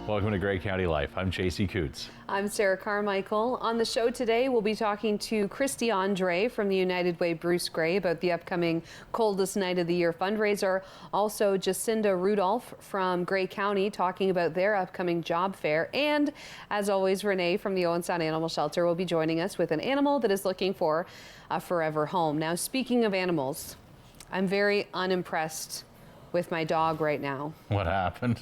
Welcome to Great County Life. I'm Chasey Coutts. I'm Sarah Carmichael. On the show today, we'll be talking to Christy Andre from the United Way Bruce Gray about the upcoming Coldest Night of the Year fundraiser. Also, Jacinda Rudolph from Grey County talking about their upcoming job fair. And as always, Renee from the Owen Sound Animal Shelter will be joining us with an animal that is looking for a forever home. Now, speaking of animals, I'm very unimpressed with my dog right now. What happened?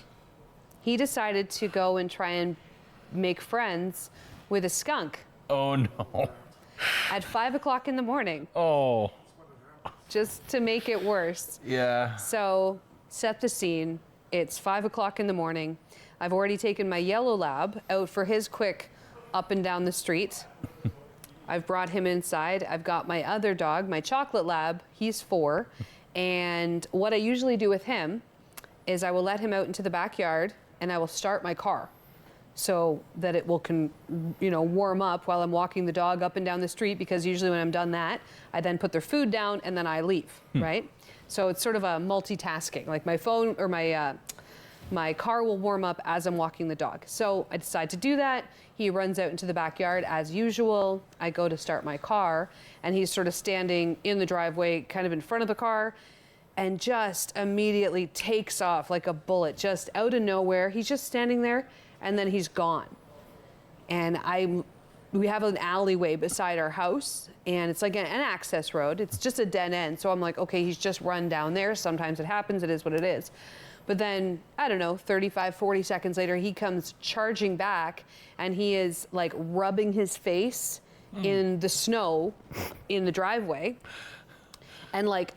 He decided to go and try and make friends with a skunk. Oh no. At 5 o'clock in the morning. Oh. Just to make it worse. Yeah. So, set the scene. It's 5 o'clock in the morning. I've already taken my yellow lab out for his quick up and down the street. I've brought him inside. I've got my other dog, my chocolate lab. He's 4. And what I usually do with him is I will let him out into the backyard and I will start my car so that it will warm up while I'm walking the dog up and down the street, because usually when I'm done that, I then put their food down and then I leave, right? So it's sort of a multitasking, like my phone or my car will warm up as I'm walking the dog. So I decide to do that. He runs out into the backyard as usual. I go to start my car and he's sort of standing in the driveway, kind of in front of the car, and just immediately takes off like a bullet, just out of nowhere. He's just standing there and then he's gone. And we have an alleyway beside our house and it's like an access road. It's just a dead end. So I'm like, okay, he's just run down there. Sometimes it happens, it is what it is. But then, I don't know, 35, 40 seconds later, he comes charging back and he is like rubbing his face in the snow in the driveway and like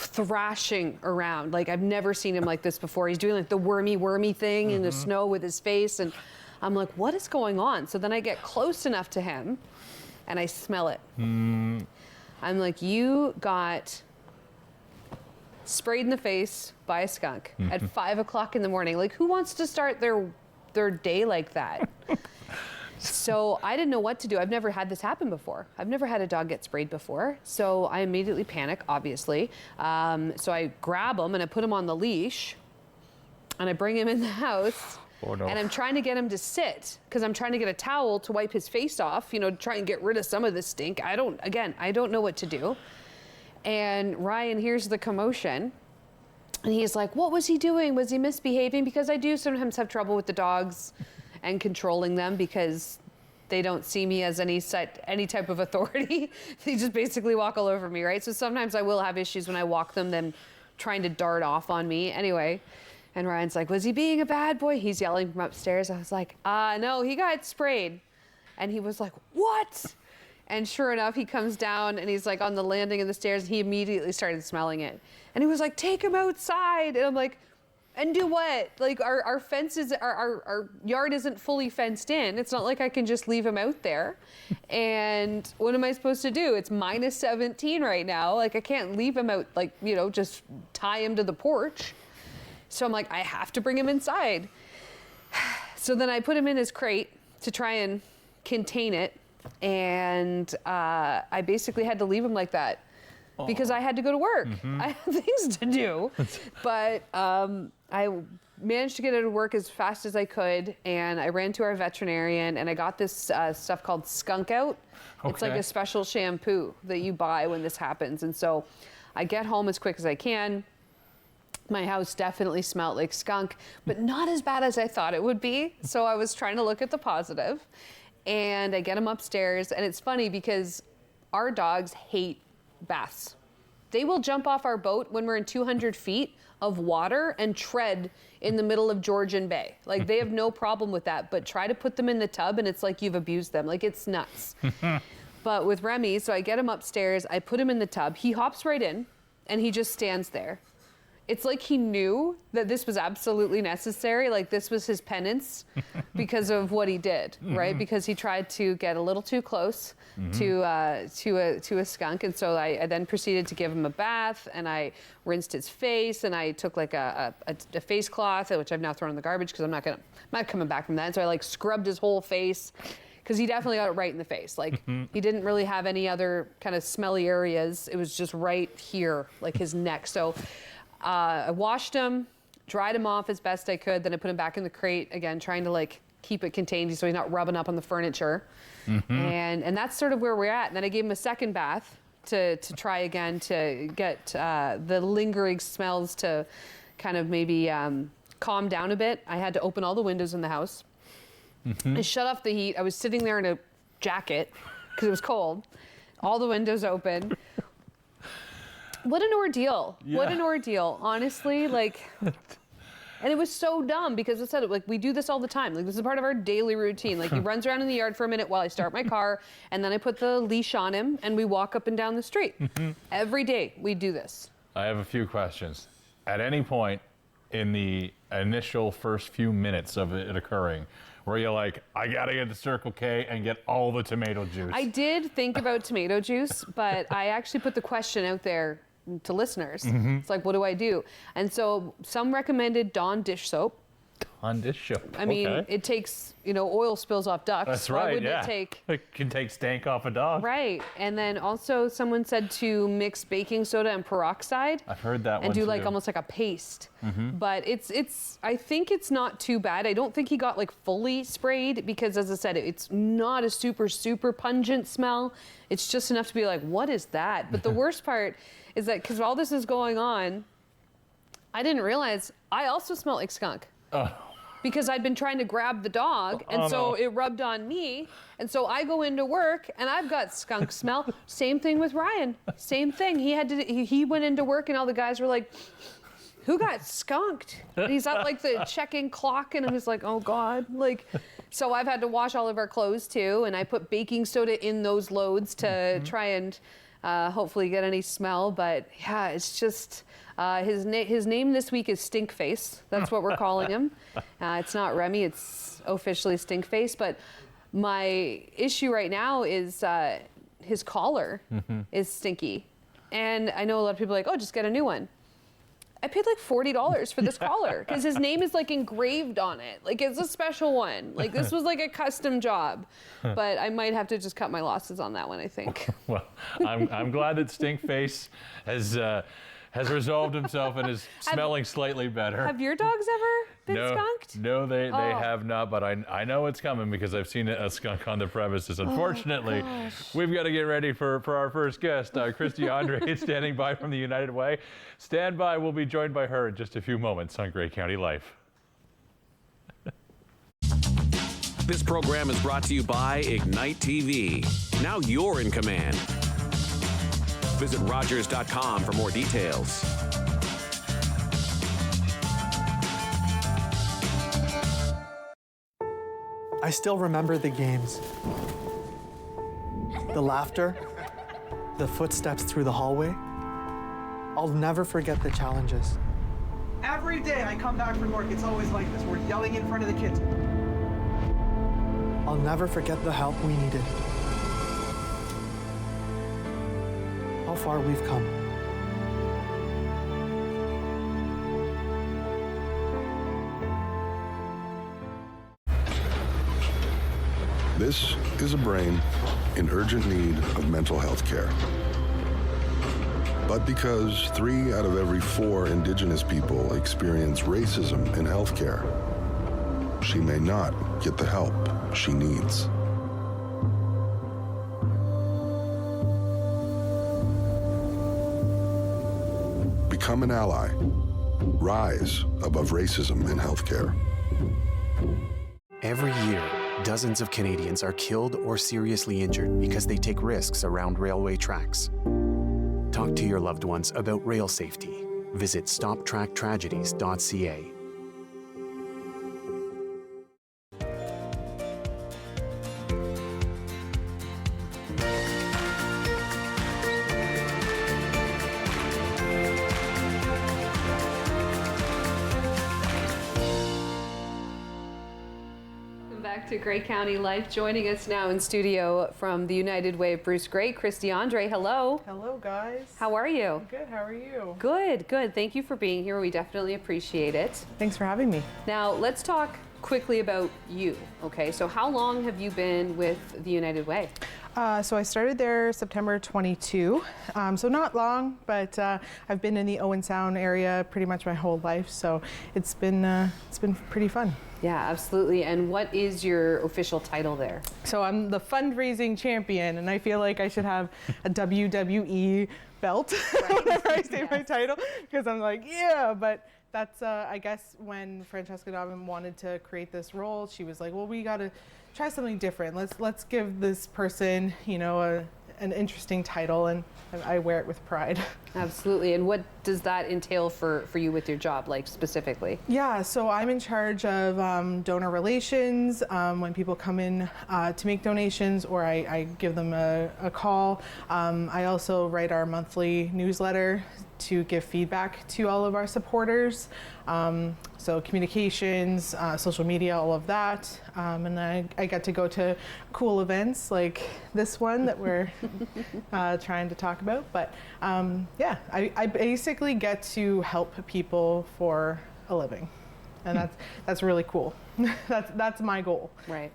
thrashing around. Like, I've never seen him like this before. He's doing like the wormy thing in the snow with his face. And I'm like, what is going on? So then I get close enough to him and I smell it. I'm like, you got sprayed in the face by a skunk at 5 o'clock in the morning. Like, who wants to start their day like that? So I didn't know what to do. I've never had this happen before. I've never had a dog get sprayed before. So I immediately panic, obviously. So I grab him and I put him on the leash and I bring him in the house. Oh, no. And I'm trying to get him to sit because I'm trying to get a towel to wipe his face off, to try and get rid of some of the stink. I don't know what to do. And Ryan hears the commotion and he's like, what was he doing? Was he misbehaving? Because I do sometimes have trouble with the dogs and controlling them because they don't see me as any type of authority. They just basically walk all over me, right? So sometimes I will have issues when I walk them trying to dart off on me. Anyway, and Ryan's like, was he being a bad boy? He's yelling from upstairs. I was like, no, he got sprayed. And he was like, what? And sure enough, he comes down and he's like on the landing of the stairs. And he immediately started smelling it. And he was like, take him outside. And I'm like, and do what? Like, our fences, our yard isn't fully fenced in. It's not like I can just leave him out there. And what am I supposed to do? It's minus 17 right now. Like, I can't leave him out, like, just tie him to the porch. So I'm like, I have to bring him inside. So then I put him in his crate to try and contain it. And I basically had to leave him like that because I had to go to work. I had things to do. But I managed to get out of work as fast as I could, and I ran to our veterinarian, and I got this stuff called Skunk Out. Okay. It's like a special shampoo that you buy when this happens. And so I get home as quick as I can. My house definitely smelled like skunk, but not as bad as I thought it would be. So I was trying to look at the positive, and I get him upstairs. And it's funny because our dogs hate baths. They will jump off our boat when we're in 200 feet of water and tread in the middle of Georgian Bay. Like, they have no problem with that, but try to put them in the tub and it's like you've abused them. Like, it's nuts. But with Remy, so I get him upstairs, I put him in the tub. He hops right in and he just stands there. It's like he knew that this was absolutely necessary. Like, this was his penance because of what he did, right? Because he tried to get a little too close to a skunk. And so I then proceeded to give him a bath, and I rinsed his face, and I took like a face cloth, which I've now thrown in the garbage because I'm not coming back from that. And so I like scrubbed his whole face, because he definitely got it right in the face. Like, he didn't really have any other kind of smelly areas. It was just right here, like his neck. So I washed him, dried him off as best I could. Then I put him back in the crate again, trying to like keep it contained so he's not rubbing up on the furniture. And that's sort of where we're at. And then I gave him a second bath to try again to get the lingering smells to kind of maybe calm down a bit. I had to open all the windows in the house. I shut off the heat. I was sitting there in a jacket because it was cold. All the windows open. What an ordeal. Yeah. What an ordeal. Honestly, like, and it was so dumb because I said it, like, we do this all the time. Like, this is part of our daily routine. Like, he runs around in the yard for a minute while I start my car, and then I put the leash on him and we walk up and down the street. Every day we do this. I have a few questions. At any point in the initial first few minutes of it occurring, where you're like, I gotta get the Circle K and get all the tomato juice. I did think about tomato juice, but I actually put the question out there to listeners. It's like, what do I do? And so some recommended Dawn dish soap. On this show. I mean, it takes, oil spills off ducks. That's Why right, wouldn't yeah. it take? It can take stank off a dog. Right. And then also someone said to mix baking soda and peroxide. I've heard that one and do too. like almost like a paste. But I think it's not too bad. I don't think he got like fully sprayed because, as I said, it's not a super pungent smell. It's just enough to be like, what is that? But the worst part is that because all this is going on, I didn't realize I also smell like skunk. Oh. Because I'd been trying to grab the dog, and so it rubbed on me. And so I go into work, and I've got skunk smell. Same thing with Ryan. Same thing. He went into work, and all the guys were like, who got skunked? And he's at like the check-in clock, and I was like, oh God. Like, so I've had to wash all of our clothes too, and I put baking soda in those loads to try and hopefully get any smell. But yeah, it's just... his name this week is Stinkface. That's what we're calling him. It's not Remy, it's officially Stinkface. But my issue right now is his collar is stinky. And I know a lot of people are like, oh, just get a new one. I paid like $40 for this collar because his name is like engraved on it. Like it's a special one. Like this was like a custom job. But I might have to just cut my losses on that one, I think. Well, I'm glad that Stinkface has resolved himself and is smelling slightly better. Have your dogs ever been skunked? No, they have not, but I know it's coming because I've seen a skunk on the premises. Unfortunately, we've got to get ready for our first guest. Christy Andre is standing by from the United Way. Stand by, we'll be joined by her in just a few moments on Grey County Life. This program is brought to you by Ignite TV. Now you're in command. Visit Rogers.com for more details. I still remember the games. The laughter, the footsteps through the hallway. I'll never forget the challenges. Every day I come back from work, it's always like this. We're yelling in front of the kids. I'll never forget the help we needed. How far we've come. This is a brain in urgent need of mental health care. But because 3 out of every 4 Indigenous people experience racism in healthcare, she may not get the help she needs. Become an ally. Rise above racism in healthcare. Every year, dozens of Canadians are killed or seriously injured because they take risks around railway tracks. Talk to your loved ones about rail safety. Visit stoptracktragedies.ca. To Grey County Life. Joining us now in studio from the United Way of Bruce Grey, Christy Andre. Hello. Hello, guys. How are you? Good, how are you? Good, good. Thank you for being here. We definitely appreciate it. Thanks for having me. Now, let's talk quickly about you. Okay, so how long have you been with the United Way? So I started there September 22, so not long, but I've been in the Owen Sound area pretty much my whole life, so it's been pretty fun. Yeah, absolutely. And what is your official title there? So I'm the fundraising champion, and I feel like I should have a WWE belt whenever I say my title, because I'm like, yeah, but that's, I guess when Francesca Dobbin wanted to create this role, she was like, well, we got to try something different. Let's give this person, you know, an interesting title, and I wear it with pride. Absolutely. And what does that entail for you with your job, like specifically? Yeah, so I'm in charge of donor relations when people come in to make donations, or I give them a call. I also write our monthly newsletter to give feedback to all of our supporters. So communications, social media, all of that. And I get to go to cool events like this one that we're trying to talk about. But yeah, I basically get to help people for a living. And that's really cool. That's my goal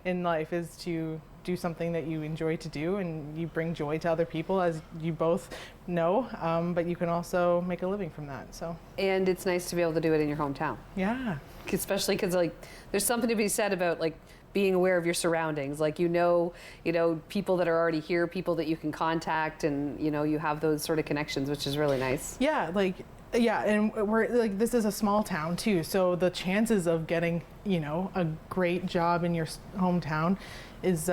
in life, is to do something that you enjoy to do, and you bring joy to other people, as you both know, but you can also make a living from that. So. And it's nice to be able to do it in your hometown. Yeah. Especially because, like, there's something to be said about, like, being aware of your surroundings. Like, you know, people that are already here, people that you can contact, and, you know, you have those sort of connections, which is really nice. Yeah, yeah, and we're like, this is a small town too, so the chances of getting, you know, a great job in your hometown is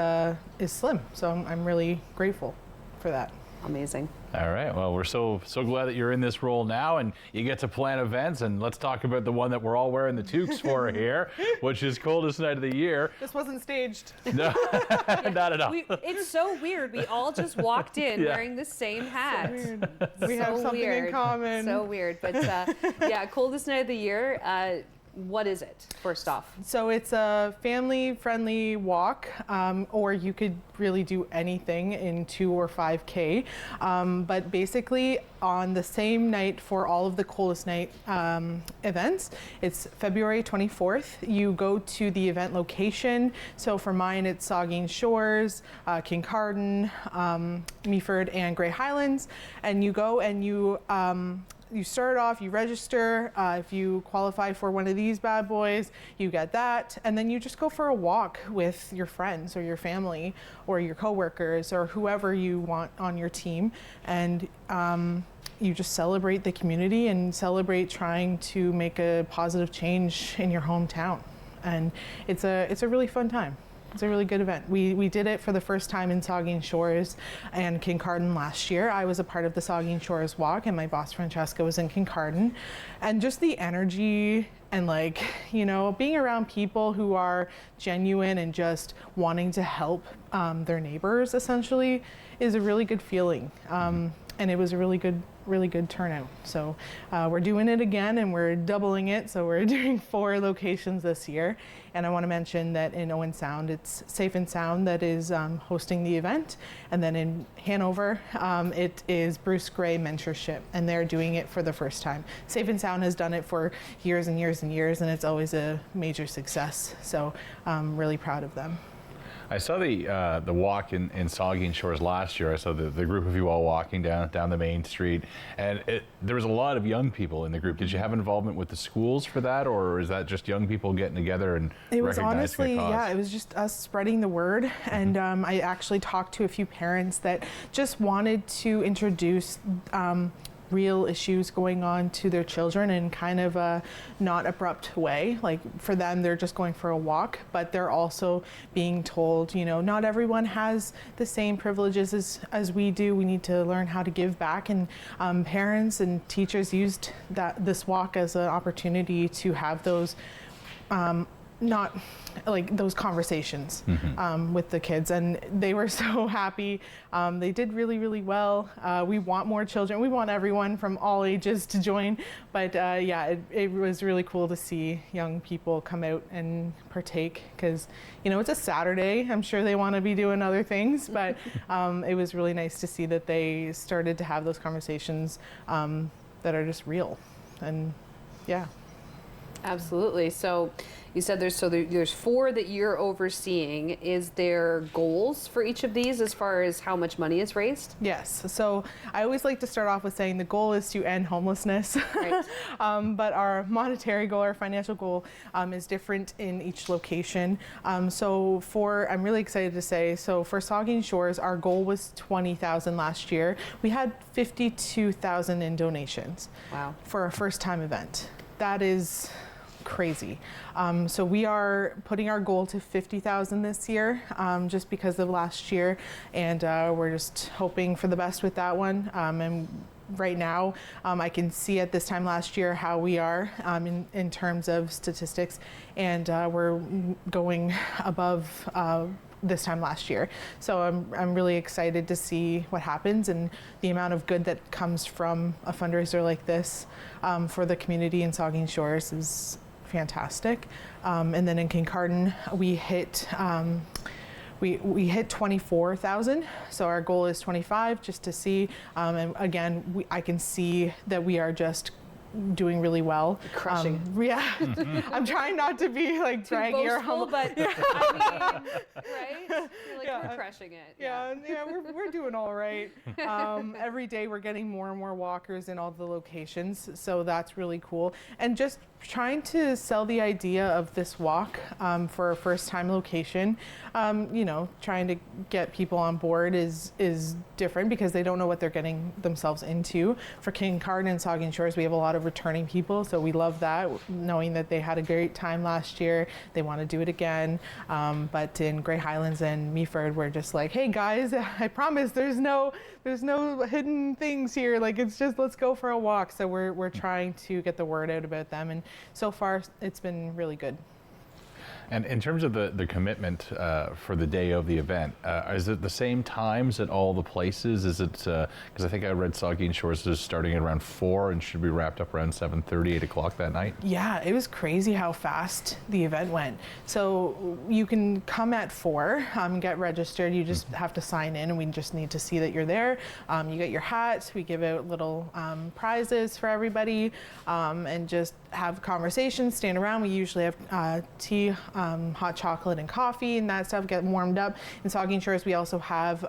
slim. So I'm really grateful for that. Amazing. All right. Well, we're so glad that you're in this role now, and you get to plan events. And let's talk about the one that we're all wearing the toques for here, which is Coldest Night of the Year. This wasn't staged. No, not at all. It's so weird. We all just walked in wearing the same hat. So weird. We have something in common. So weird. But yeah, Coldest Night of the Year. What is it, first off? So it's a family-friendly walk, or you could really do anything in 2 or 5K. But basically, on the same night for all of the Coldest Night events, it's February 24th. You go to the event location. So for mine, it's Saugeen Shores, Kincardine, Meaford, and Grey Highlands. And you go and you start off, you register. If you qualify for one of these bad boys, you get that. And then you just go for a walk with your friends or your family or your coworkers or whoever you want on your team. And you just celebrate the community and celebrate trying to make a positive change in your hometown. And it's a really fun time. It's a really good event. We did it for the first time in Saugeen Shores and Kincardine last year. I was a part of the Saugeen Shores walk, and my boss Francesca was in Kincardine. And just the energy and, like, you know, being around people who are genuine and just wanting to help their neighbors essentially is a really good feeling. And it was a really good turnout. So we're doing it again, and we're doubling it. So we're doing 4 locations this year. And I want to mention that in Owen Sound, it's Safe and Sound that is hosting the event. And then in Hanover, it is Bruce Gray Mentorship, and they're doing it for the first time. Safe and Sound has done it for years and years and years, and it's always a major success. So I'm really proud of them. I saw the walk in Saugeen Shores last year. I saw the group of you all walking down the main street, and there was a lot of young people in the group. Did you have involvement with the schools for that, or is that just young people getting together and recognizing a cause? It was honestly, yeah, it was just us spreading the word. And I actually talked to a few parents that just wanted to introduce real issues going on to their children in kind of a not abrupt way. Like, for them, they're just going for a walk, but they're also being told, you know, not everyone has the same privileges as we do. We need to learn how to give back. And parents and teachers used this walk as an opportunity to have those not like those conversations with the kids, and they were so happy. They did really, really well. We want more children. We want everyone from all ages to join, but yeah, it was really cool to see young people come out and partake, because, you know, it's a Saturday. I'm sure they want to be doing other things, but it was really nice to see that they started to have those conversations that are just real. And yeah. Absolutely. So You said there's 4 that you're overseeing. Is there goals for each of these as far as how much money is raised? Yes. So I always like to start off with saying the goal is to end homelessness. Right. But our monetary goal, our financial goal, is different in each location. I'm really excited to say, so for Saugeen Shores, our goal was $20,000 last year. We had $52,000 in donations. Wow. For a first-time event. That is crazy. So we are putting our goal to $50,000 this year, just because of last year, and we're just hoping for the best with that one. And right now, I can see at this time last year how we are in terms of statistics, and we're going above this time last year. So I'm really excited to see what happens and the amount of good that comes from a fundraiser like this for the community in Saugeen Shores is fantastic. And then in Kincardine, we hit we hit 24,000. So our goal is 25, just to see. And again, I can see that we are just doing really well. Crushing. Yeah. I'm trying not to be like draggy or humble, but I mean, right? You're like, Yeah. we're crushing it. Yeah, we're doing all right. Every day we're getting more and more walkers in all the locations, so that's really cool. And just trying to sell the idea of this walk for a first-time location, trying to get people on board is different because they don't know what they're getting themselves into. For Kincardine and Saugeen Shores, we have a lot of returning people, so we love that, knowing that they had a great time last year. They want to do it again. But in Grey Highlands and Meaford, we're just like, hey guys, I promise there's no hidden things here. Like, it's just, let's go for a walk. So we're trying to get the word out about them, and so far it's been really good. And in terms of the commitment for the day of the event, is it the same times at all the places? Is it, because I think I read Saugeen Shores is starting at around 4 and should be wrapped up around 7:30, 8 o'clock that night? Yeah, it was crazy how fast the event went. So you can come at 4, get registered. You just have to sign in, and we just need to see that you're there. You get your hat. We give out little prizes for everybody, and just have conversations, stand around. We usually have tea, hot chocolate and coffee and that stuff, get warmed up. In Saugeen Shores, we also have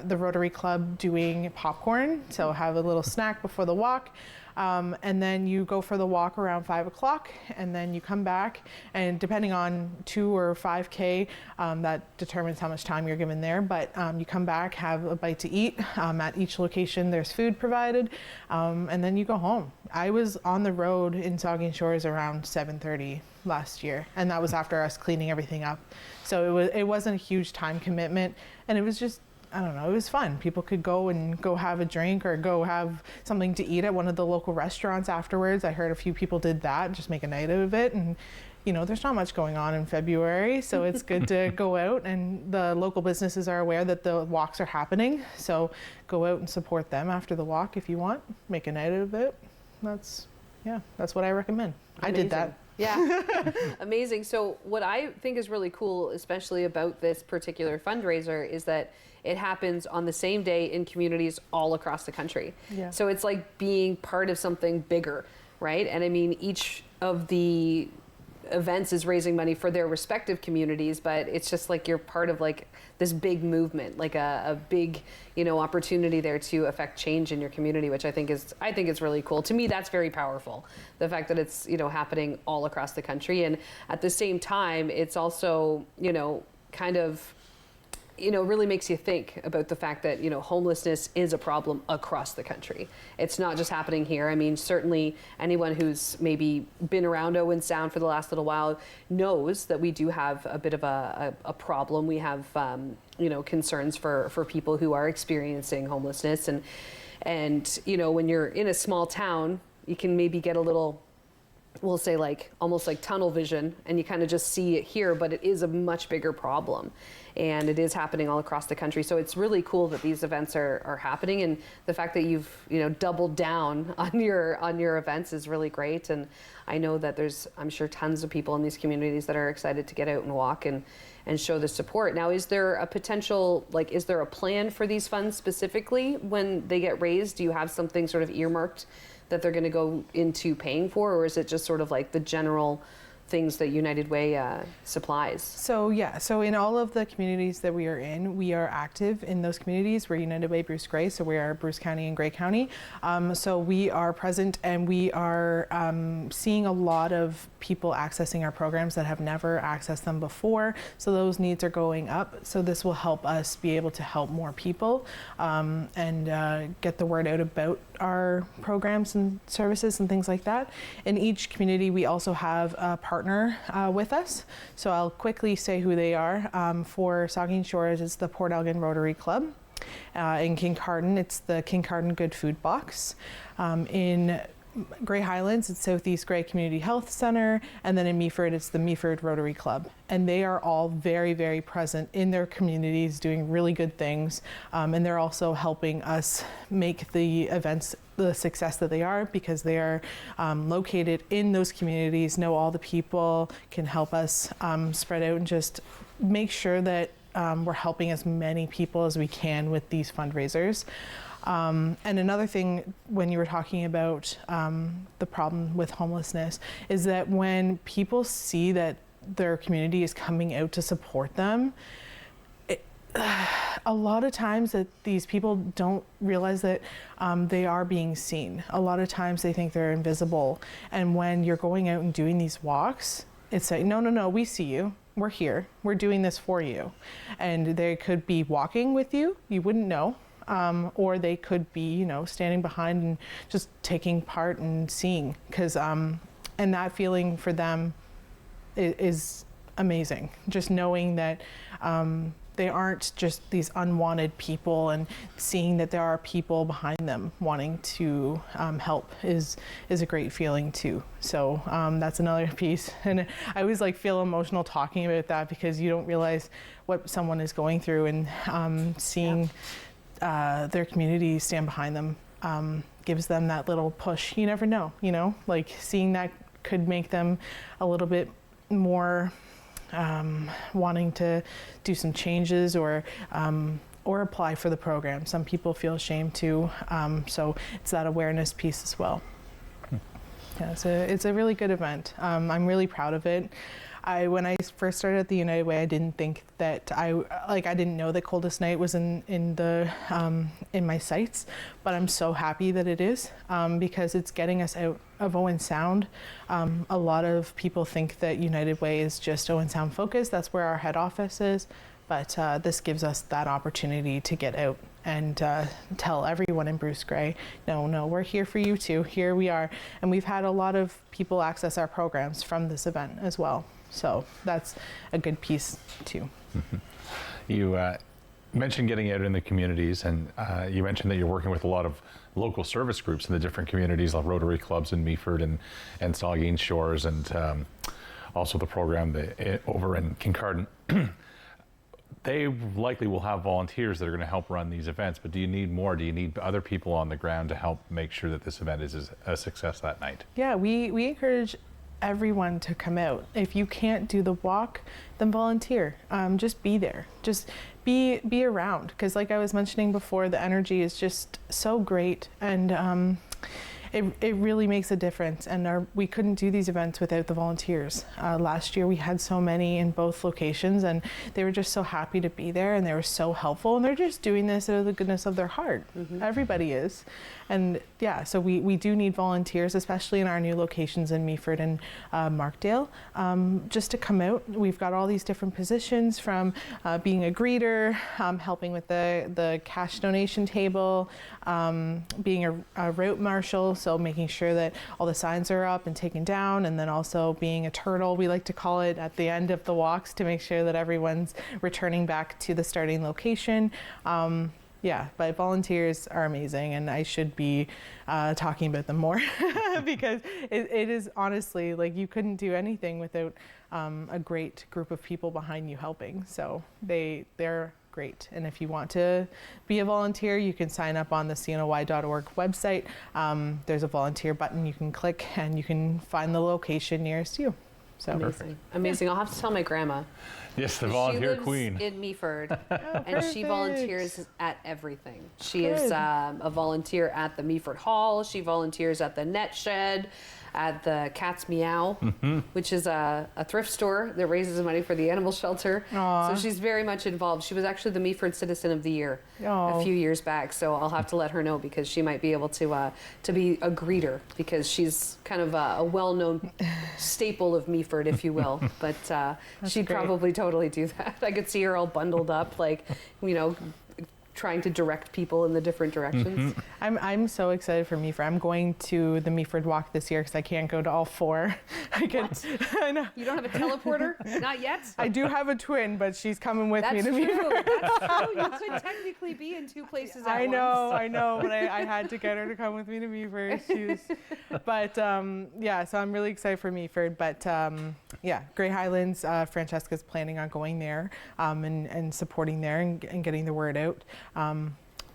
the Rotary Club doing popcorn, so have a little snack before the walk. And then you go for the walk around 5 o'clock, and then you come back, and depending on 2 or 5K, that determines how much time you're given there. But you come back, have a bite to eat. At each location, there's food provided, and then you go home. I was on the road in Saugeen Shores around 7:30 last year, and that was after us cleaning everything up. So it wasn't a huge time commitment, and it was just, I don't know, it was fun. People could go have a drink or go have something to eat at one of the local restaurants afterwards. I heard a few people did that, just make a night out of it. And there's not much going on in February, so it's good to go out, and the local businesses are aware that the walks are happening. So go out and support them after the walk if you want. Make a night out of it. That's what I recommend. Amazing. I did that. Yeah, amazing. So what I think is really cool, especially about this particular fundraiser, is that it happens on the same day in communities all across the country. Yeah. So it's like being part of something bigger, right? And I mean, each of the events is raising money for their respective communities, but it's just like you're part of like this big movement, like a big, opportunity there to affect change in your community, which I think is really cool. To me, that's very powerful. The fact that it's, happening all across the country. And at the same time, it's also, kind of, really makes you think about the fact that, homelessness is a problem across the country. It's not just happening here. I mean, certainly anyone who's maybe been around Owen Sound for the last little while knows that we do have a bit of a problem. We have, concerns for people who are experiencing homelessness. And, when you're in a small town, you can maybe get a little, we'll say like almost like tunnel vision, and you kind of just see it here, but it is a much bigger problem, and it is happening all across the country. So it's really cool that these events are happening, and the fact that you've doubled down on your events is really great. And I know that there's, I'm sure, tons of people in these communities that are excited to get out and walk and show the support. Now, is there a potential, is there a plan for these funds specifically when they get raised? Do you have something sort of earmarked that they're going to go into paying for, or is it just sort of like the general things that United Way supplies? So yeah, so in all of the communities that we are in, we are active in those communities. We're United Way Bruce Grey, so we are Bruce County and Grey County. So we are present, and we are seeing a lot of people accessing our programs that have never accessed them before. So those needs are going up. So this will help us be able to help more people and get the word out about our programs and services and things like that. In each community, we also have a partner with us. So I'll quickly say who they are. For Saugeen Shores, it's the Port Elgin Rotary Club. In Kincardine, it's the Kincardine Good Food Box. In Grey Highlands, it's Southeast Grey Community Health Center, and then in Meaford, it's the Meaford Rotary Club. And they are all very, very present in their communities, doing really good things. And they're also helping us make the events the success that they are, because they are located in those communities, know all the people, can help us spread out and just make sure that we're helping as many people as we can with these fundraisers. And another thing, when you were talking about the problem with homelessness, is that when people see that their community is coming out to support them, a lot of times that these people don't realize that they are being seen. A lot of times they think they're invisible. And when you're going out and doing these walks, it's like, no, we see you. We're here. We're doing this for you. And they could be walking with you. You wouldn't know. Or they could be, standing behind and just taking part and seeing, and that feeling for them is amazing. Just knowing that they aren't just these unwanted people, and seeing that there are people behind them wanting to help is a great feeling too. So that's another piece, and I always feel emotional talking about that, because you don't realize what someone is going through, and seeing their community stand behind them gives them that little push. You never know, seeing that could make them a little bit more wanting to do some changes or apply for the program. Some people feel ashamed too, so it's that awareness piece as well. Yeah, it's a really good event. I'm really proud of it. When I first started at the United Way, I didn't think that I didn't know that Coldest Night was in my sights, but I'm so happy that it is, because it's getting us out of Owen Sound. A lot of people think that United Way is just Owen Sound focused. That's where our head office is, but this gives us that opportunity to get out and tell everyone in Bruce Grey, no, we're here for you too. Here we are, and we've had a lot of people access our programs from this event as well. So that's a good piece too. Mm-hmm. You mentioned getting out in the communities, and you mentioned that you're working with a lot of local service groups in the different communities, like Rotary clubs in Meaford and Saugeen Shores, and also the program over in Kincardine. They likely will have volunteers that are going to help run these events, but do you need more? Do you need other people on the ground to help make sure that this event is a success that night? Yeah, we encourage everyone to come out. If you can't do the walk, then volunteer. Just be there. Just be around. Because like I was mentioning before, the energy is just so great, and it really makes a difference. And we couldn't do these events without the volunteers. Last year we had so many in both locations, and they were just so happy to be there, and they were so helpful, and they're just doing this out of the goodness of their heart. Mm-hmm. Everybody is. And yeah, so we do need volunteers, especially in our new locations in Meaford and Markdale, just to come out. We've got all these different positions, from being a greeter, helping with the cash donation table, being a route marshal, so making sure that all the signs are up and taken down, and then also being a turtle, we like to call it, at the end of the walks, to make sure that everyone's returning back to the starting location. Yeah, but volunteers are amazing, and I should be talking about them more because it is honestly, you couldn't do anything without a great group of people behind you helping. So they're great. And if you want to be a volunteer, you can sign up on the cnoy.org website. There's a volunteer button you can click, and you can find the location nearest you. So amazing. Amazing. I'll have to tell my grandma. Yes, the volunteer she queen. In Meaford, Oh, and she volunteers at everything. She is a volunteer at the Meaford Hall. She volunteers at the Net Shed. at the Cat's Meow, which is a thrift store that raises money for the animal shelter. Aw. So she's very much involved. She was actually the Meaford Citizen of the Year Oh. a few years back. So I'll have to let her know because she might be able to be a greeter because she's kind of a well-known staple of Meaford, if you will. But she'd great. probably totally do that. I could see her all bundled up, like, you know, trying to direct people in the different directions. I'm so excited for Meaford. I'm going to the Meaford Walk this year because I can't go to all 4. I know. You don't have a teleporter? Not yet? I do have a twin, but she's coming with That's me to true. Meaford. That's true. You could technically be in 2 places at I know, once. but I had to get her to come with me to Meaford. But yeah, so I'm really excited for Meaford. But yeah, Grey Highlands, Francesca's planning on going there and supporting there and getting the word out.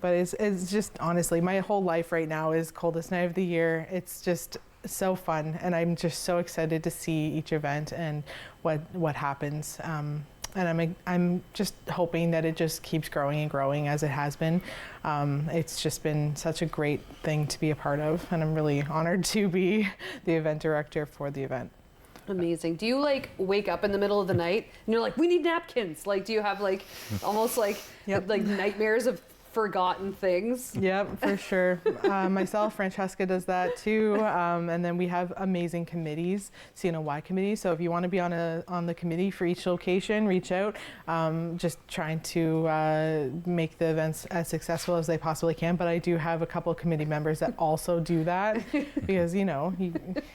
But it's just, honestly, my whole life right now is Coldest Night of the Year. It's just so fun, and I'm just so excited to see each event and what happens. And I'm just hoping that it just keeps growing and growing as it has been. It's just been such a great thing to be a part of, and I'm really honored to be the event director for the event. Amazing. Do you like wake up in the middle of the night and you're like, we need napkins? Like, do you have like almost like like nightmares of forgotten things? Yep, for sure. Myself, Francesca does that too. And then we have amazing committees, CNOY committees. So if you want to be on the committee for each location, reach out. Just trying to make the events as successful as they possibly can. But I do have a couple of committee members that also do that because, you know,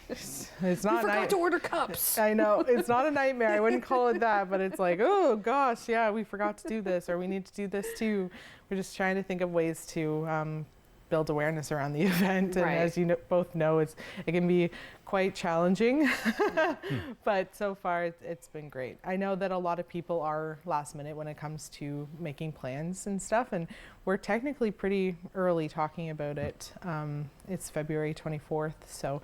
it's not. You forgot to order cups. I know, it's not a nightmare. I wouldn't call it that, but it's like, oh gosh, yeah, we forgot to do this, or we need to do this too. We're just trying to think of ways to build awareness around the event. And as you both know, it can be quite challenging, but so far it's been great. I know that a lot of people are last minute when it comes to making plans and stuff, and we're technically pretty early talking about it. It's February 24th, so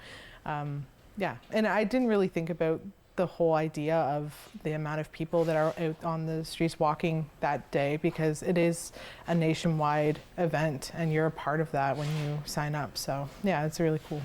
yeah. And I didn't really think about the whole idea of the amount of people that are out on the streets walking that day, because it is a nationwide event and you're a part of that when you sign up. So yeah, it's really cool.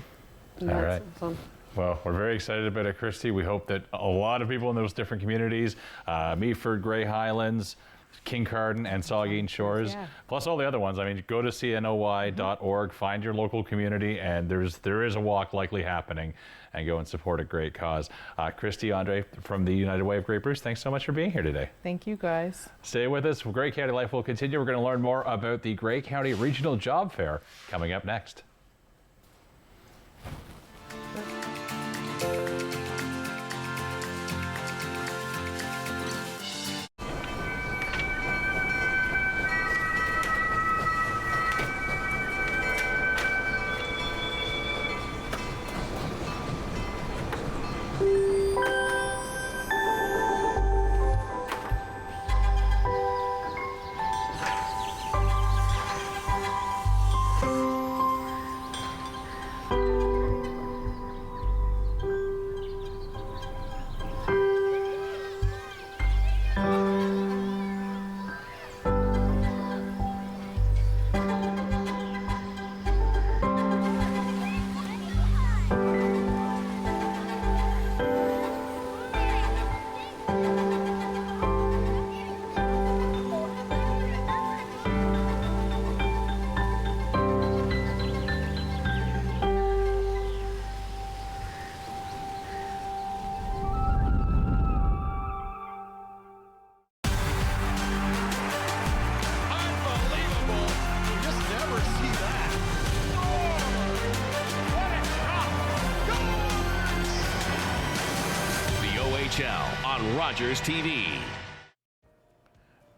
All right. Awesome. Well, we're very excited about it, Christy. We hope that a lot of people in those different communities, Meaford, Grey Highlands, Kincardine, and Saugeen Shores, plus all the other ones. I mean, go to cnoy.org, find your local community, and there is a walk likely happening, and go and support a great cause. Christy, Andre from the United Way of Great Bruce, thanks so much for being here today. Thank you, guys. Stay with us. Grey County Life will continue. We're going to learn more about the Grey County Regional Job Fair coming up next. On Rogers TV.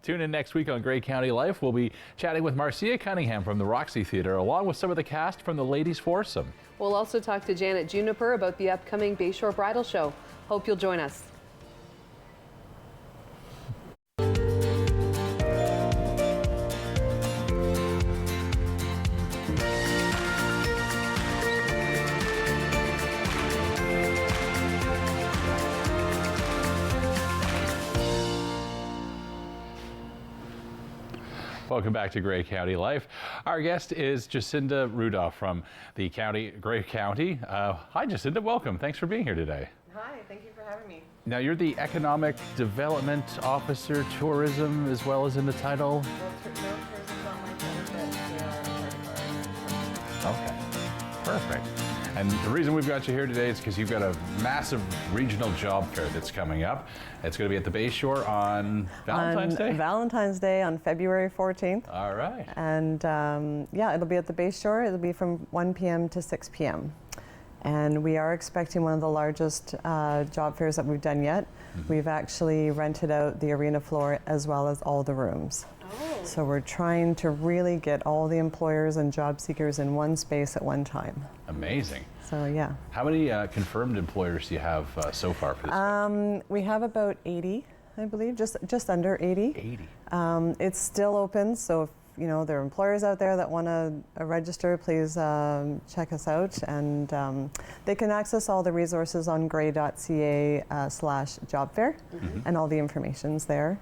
Tune in next week on Grey County Life. We'll be chatting with Marcia Cunningham from the Roxy Theatre, along with some of the cast from the Ladies Foursome. We'll also talk to Janet Juniper about the upcoming Bayshore Bridal Show. Hope you'll join us. Welcome back to Grey County Life. Our guest is Jacinda Rudolph from the Grey County. Hi, Jacinda. Welcome. Thanks for being here today. Hi, thank you for having me. Now, you're the Economic Development Officer, Tourism, as well as in the title. Well, tourism's on my phone, but Okay, perfect. And the reason we've got you here today is because you've got a massive regional job fair that's coming up. It's going to be at the Bayshore on Valentine's Day? Valentine's Day on February 14th. All right. And yeah, it'll be at the Bayshore. It'll be from 1 p.m. to 6 p.m. And we are expecting one of the largest job fairs that we've done yet. We've actually rented out the arena floor as well as all the rooms. Oh. So we're trying to really get all the employers and job seekers in one space at one time. Amazing. So yeah. How many confirmed employers do you have so far for this? We have about 80, I believe, just under 80. 80. It's still open, so if there are employers out there that want to register, please check us out. And they can access all the resources on grey.ca/job fair, and all the information's there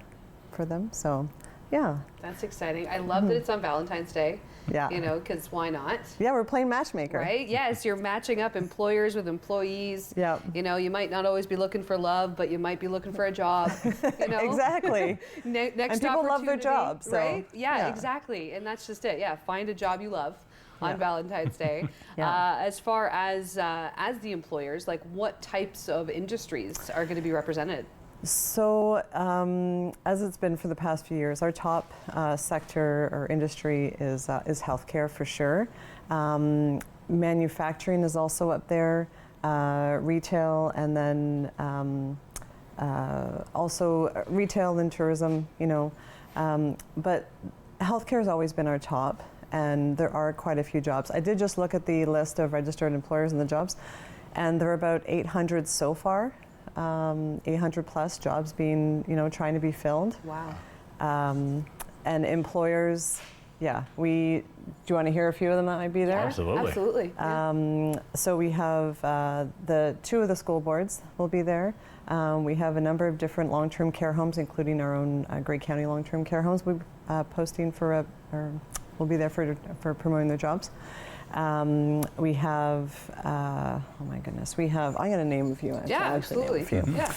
for them. So, yeah. That's exciting. I love that it's on Valentine's Day. Yeah. Because why not? Yeah, we're playing matchmaker. Right? Yes, you're matching up employers with employees. Yeah. You might not always be looking for love, but you might be looking for a job. Exactly. Next and people love their opportunity, jobs. So, right? Yeah, exactly. And that's just it. Yeah, find a job you love on Valentine's Day. Yeah. As far as the employers, like what types of industries are going to be represented? So, as it's been for the past few years, our top sector or industry is healthcare for sure. Manufacturing is also up there, retail, and then also retail and tourism. But healthcare has always been our top, and there are quite a few jobs. I did just look at the list of registered employers and the jobs, and there are about 800 so far. 800 plus jobs being, trying to be filled. Wow. And employers, do you want to hear a few of them that might be there? Absolutely. Absolutely. So we have the two of the school boards will be there. We have a number of different long-term care homes, including our own Grey County long-term care homes. We're posting we'll be there for promoting their jobs. We have, oh my goodness, I'm going to name a few. Yeah, absolutely. Yeah.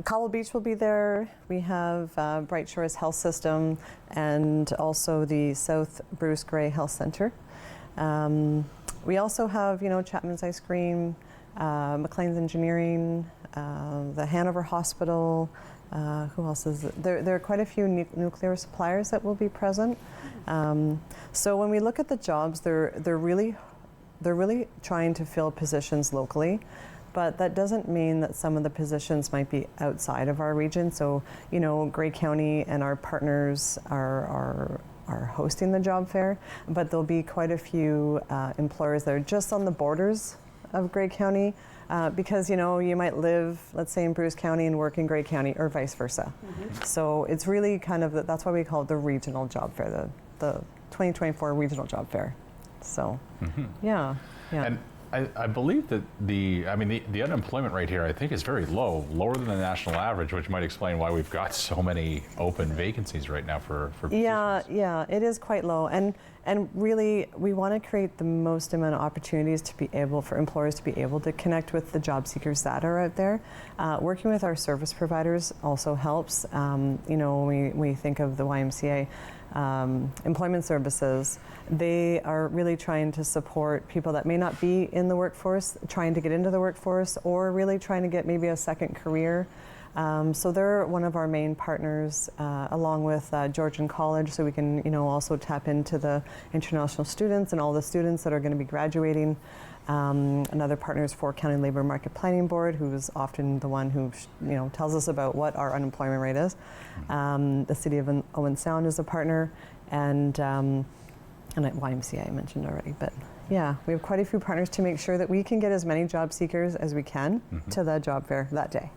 Cobble Beach will be there. We have Bright Shores Health System and also the South Bruce Gray Health Center. We also have, Chapman's Ice Cream, McLean's Engineering, the Hanover Hospital. Who else is there? There are quite a few nuclear suppliers that will be present. So when we look at the jobs, they're really trying to fill positions locally, but that doesn't mean that some of the positions might be outside of our region. So Grey County and our partners are hosting the job fair, but there'll be quite a few employers that are just on the borders of Grey County. Because you might live, let's say, in Bruce County and work in Grey County, or vice versa. So it's really kind of that's why we call it the regional job fair, the 2024 regional job fair. So, yeah. And I believe that the unemployment rate here, I think, is very low, lower than the national average, which might explain why we've got so many open vacancies right now for positions. Yeah, it is quite low, and really we want to create the most amount of opportunities for employers to be able to connect with the job seekers that are out there. Working with our service providers also helps. When we think of the YMCA. Employment services, they are really trying to support people that may not be in the workforce, trying to get into the workforce, or really trying to get maybe a second career. So they're one of our main partners, along with Georgian College, so we can also tap into the international students and all the students that are going to be graduating. Another partner is for County Labor Market Planning Board, who's often the one who tells us about what our unemployment rate is. The City of Owen Sound is a partner, and at YMCA I mentioned already. But yeah, we have quite a few partners to make sure that we can get as many job seekers as we can to the job fair that day.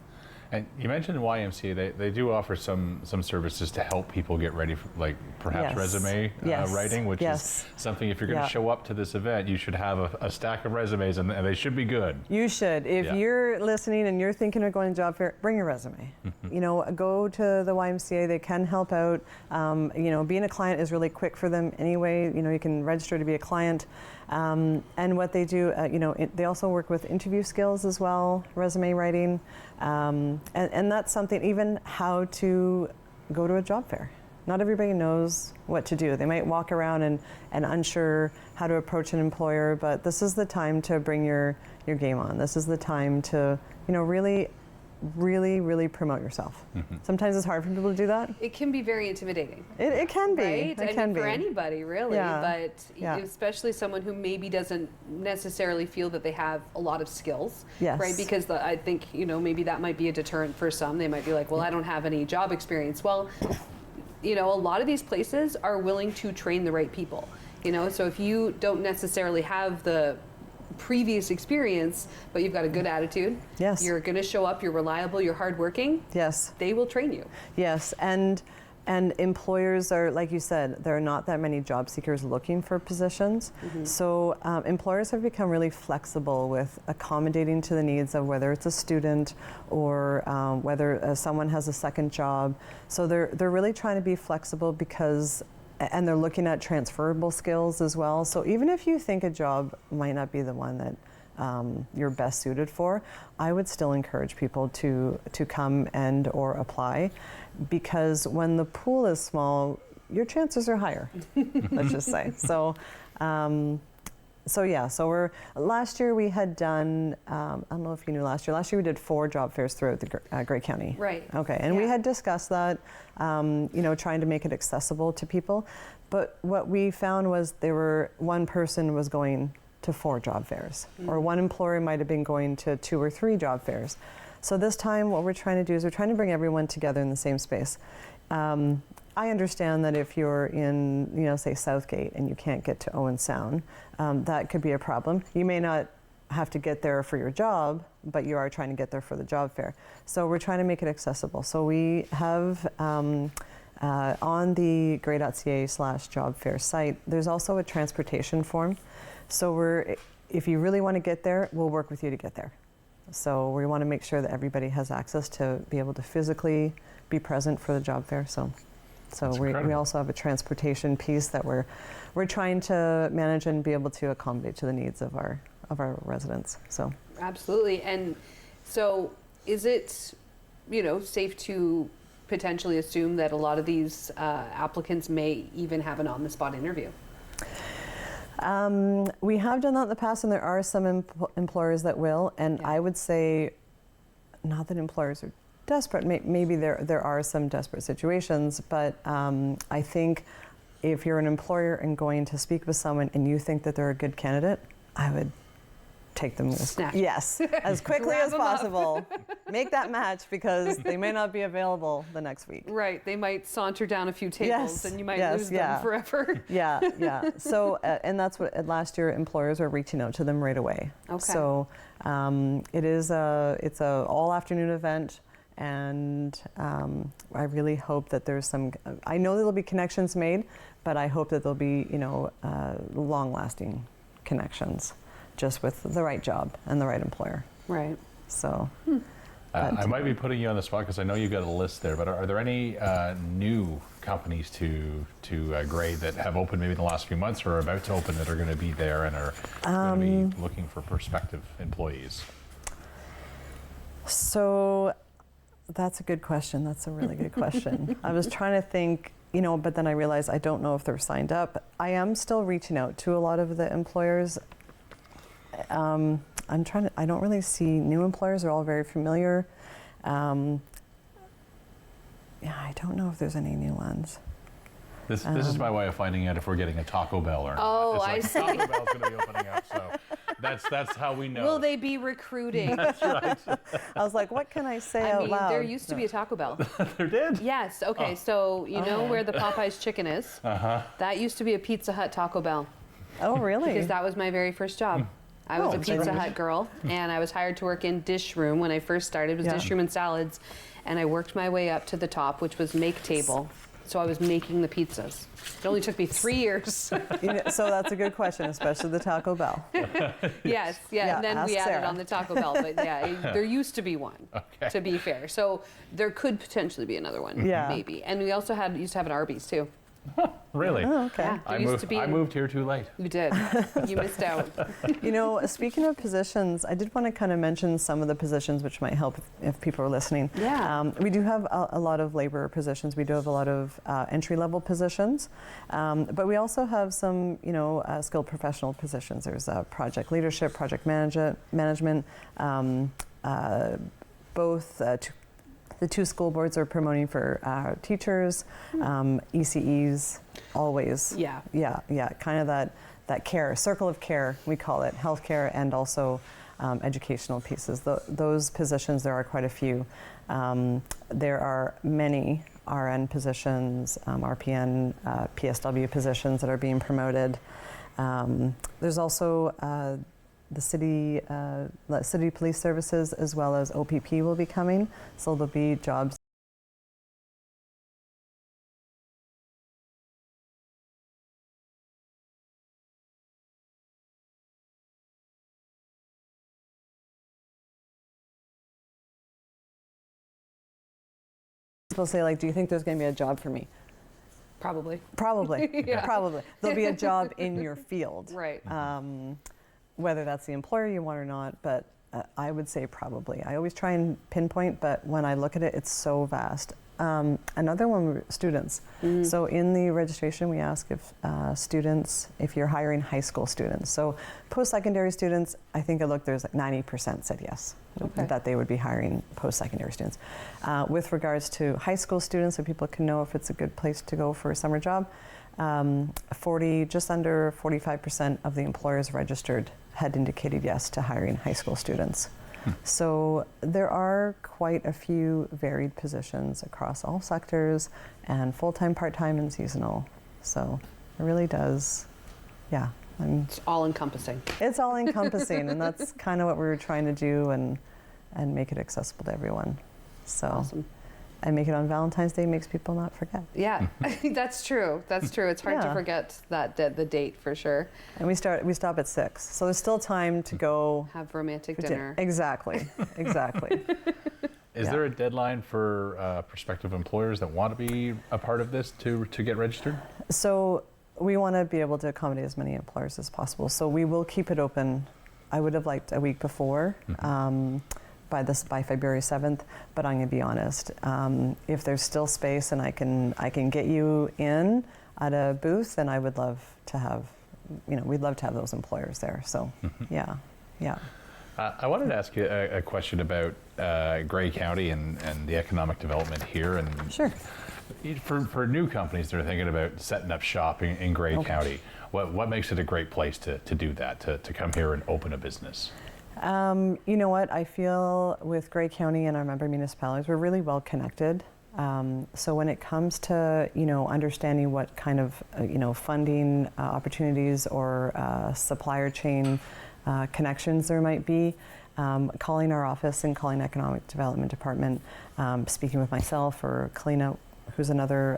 And you mentioned YMCA, they do offer some services to help people get ready for, like, perhaps resume writing, which is something, if you're going to show up to this event, you should have a stack of resumes, and they should be good. You should. If you're listening and you're thinking of going to job fair, bring your resume. You know, go to the YMCA, they can help out. You know, being a client is really quick for them anyway. You know, you can register to be a client. And what they do, you know, they also work with interview skills as well, resume writing. And that's something, even how to go to a job fair. Not everybody knows what to do. They might walk around and unsure how to approach an employer, but this is the time to bring your game on. This is the time to, you know, really promote yourself. Sometimes it's hard for people to do that. It can be very intimidating. It can be. Right? It can be. For anybody, really. But especially someone who maybe doesn't necessarily feel that they have a lot of skills. Right? Because I think, you know, maybe that might be a deterrent for some. They might be like, well, I don't have any job experience. Well, you know, a lot of these places are willing to train the right people. You know, so if you don't necessarily have the previous experience, but you've got a good attitude. You're going to show up, you're reliable, you're hardworking. They will train you. And employers are, like you said, there are not that many job seekers looking for positions. So employers have become really flexible with accommodating to the needs of whether it's a student or whether someone has a second job. So they're really trying to be flexible because, and they're looking at transferable skills as well. So even if you think a job might not be the one that you're best suited for, I would still encourage people to come and or apply, because when the pool is small, your chances are higher. Let's just say. So last year we had done, I don't know if you knew last year we did 4 job fairs throughout the Grey County. Okay, and we had discussed that, you know, trying to make it accessible to people. But what we found was one person was going to 4 job fairs, or one employer might have been going to 2 or 3 job fairs. So this time what we're trying to do is we're trying to bring everyone together in the same space. I understand that if you're in, you know, say Southgate and you can't get to Owen Sound, that could be a problem. You may not have to get there for your job, but you are trying to get there for the job fair. So we're trying to make it accessible. So we have on the grey.ca/job fair site, there's also a transportation form. So if you really want to get there, we'll work with you to get there. So we want to make sure that everybody has access to be able to physically be present for the job fair. So we also have a transportation piece that we're trying to manage and be able to accommodate to the needs of our residents. So absolutely. And so is it, you know, safe to potentially assume that a lot of these applicants may even have an on-the-spot interview? We have done that in the past, and there are some employers that will. And I would say, not that employers are desperate. Maybe there are some desperate situations, but I think if you're an employer and going to speak with someone and you think that they're a good candidate, I would take them as quickly as possible. Make that match, because they may not be available the next week. Right, they might saunter down a few tables and you might lose them forever. So, and that's what last year employers are reaching out to them right away. So it's a all afternoon event, and I really hope that there's some. I know there'll be connections made, but I hope that there'll be, you know, long-lasting connections, just with the right job and the right employer. Right. So. I might be putting you on the spot because I know you've got a list there, but are there any new companies to Grey that have opened maybe in the last few months or are about to open that are going to be there and are going to be looking for prospective employees? So that's a good question. That's a really good question. I was trying to think, you know, but then I realized I don't know if they're signed up. I am still reaching out to a lot of the employers. I don't really see new employers. They're all very familiar. I don't know if there's any new ones. This is my way of finding out if we're getting a Taco Bell or not. Oh, it's like I see. Taco Bell's going to be opening up, so that's how we know. Will they be recruiting? That's right. I was like, what can I say out loud? There used to be a Taco Bell. There did? Yes. Okay. So you know where the Popeyes chicken is? That used to be a Pizza Hut Taco Bell. Oh, really? Because that was my very first job. I was Oh, a Pizza Hut girl, and I was hired to work in dish room when I first started. It was Yeah. dish room and salads, and I worked my way up to the top, which was make table. So I was making the pizzas. It only took me 3 years. You know, so that's a good question, especially the Taco Bell. Yes, Yeah, and then we ask added Sarah. on the Taco Bell, but yeah, there used to be one, to be fair. So there could potentially be another one, Yeah. maybe. And we also used to have an Arby's too. Really? Oh, okay. Yeah, there used to be. I moved here too late. You did. You missed out. You know, speaking of positions, I did want to kind of mention some of the positions which might help if people are listening. Yeah. We do have a lot of labor positions. We do have a lot of entry-level positions, but we also have some, you know, skilled professional positions. There's project leadership, project management. Both the two school boards are promoting for teachers, ECEs, always. Yeah. Yeah, kind of that care, circle of care, we call it, healthcare and also educational pieces. Those positions, there are quite a few. There are many RN positions, RPN, PSW positions that are being promoted. There's also the city police services as well as OPP will be coming, so there'll be jobs. People say, like, do you think there's going to be a job for me? Probably. Probably, Yeah. probably. There'll be a job in your field. Right. Whether that's the employer you want or not, but I would say probably. I always try and pinpoint, but when I look at it, it's so vast. Another one, students. So in the registration, we ask if students, if you're hiring high school students. So post-secondary students, I think I looked, there's like 90% said yes, that they would be hiring post-secondary students. With regards to high school students, so people can know if it's a good place to go for a summer job, just under 45% of the employers registered had indicated yes to hiring high school students. So there are quite a few varied positions across all sectors, and full-time, part-time, and seasonal. So it really does, yeah. It's all encompassing. It's all encompassing, and that's kind of what we were trying to do, and make it accessible to everyone. So. Awesome. And make it on Valentine's Day makes people not forget. Yeah, that's true. That's true. It's hard to Yeah. forget that the date for sure. And we stop at 6, so there's still time to go Have romantic for dinner. Exactly, exactly. Is there a deadline for prospective employers that want to be a part of this to get registered? So we want to be able to accommodate as many employers as possible. So we will keep it open. I would have liked a week before. By February 7th, but I'm going to be honest. If there's still space and I can get you in at a booth, then I would love to have, we'd love to have those employers there. So, yeah. I wanted to ask you a question about Grey County and the economic development here. And Sure. For new companies that are thinking about setting up shop in Grey County, what makes it a great place to do that, to come here and open a business? You know what? I feel with Grey County and our member municipalities, we're really well connected. So when it comes to understanding what kind of funding opportunities or supplier chain connections there might be, calling our office and calling Economic Development Department, speaking with myself or Kalina, who's another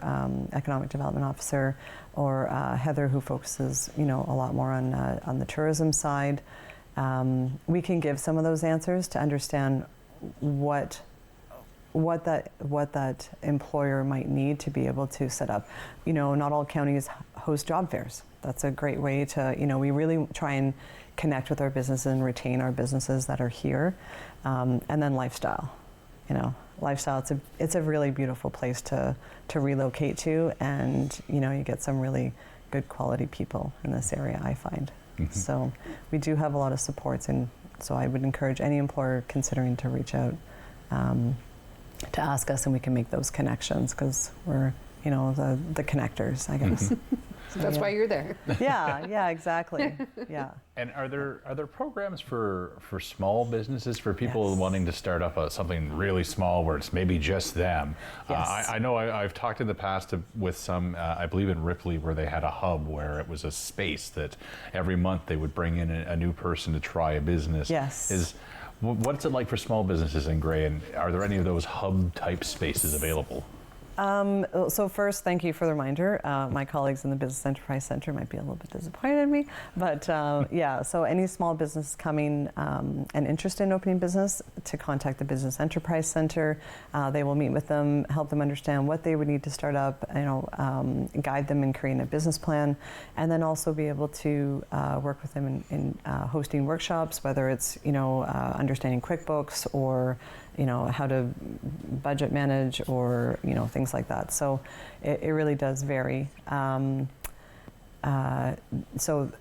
economic development officer, or Heather, who focuses a lot more on the tourism side. We can give some of those answers to understand what that employer might need to be able to set up. Not all counties host job fairs. That's a great way to, we really try and connect with our businesses and retain our businesses that are here. And then lifestyle. Lifestyle, it's a really beautiful place to relocate to, and you get some really good quality people in this area, I find. So we do have a lot of supports, and so I would encourage any employer considering to reach out to ask us, and we can make those connections, because we're the connectors, I guess. That's why you're there. Yeah, exactly. Yeah. And are there programs for small businesses, for people wanting to start up something really small where it's maybe just them? Yes. I know I've talked in the past with some, I believe in Ripley, where they had a hub where it was a space that every month they would bring in a new person to try a business. Yes. What's it like for small businesses in Grey, and are there any of those hub type spaces available? So first, thank you for the reminder. My colleagues in the Business Enterprise Center might be a little bit disappointed in me, but yeah, so any small business coming and interested in opening business, to contact the Business Enterprise Center. They will meet with them, help them understand what they would need to start up, guide them in creating a business plan, and then also be able to work with them in hosting workshops, whether it's understanding QuickBooks or how to budget manage or things like that. So it really does vary. So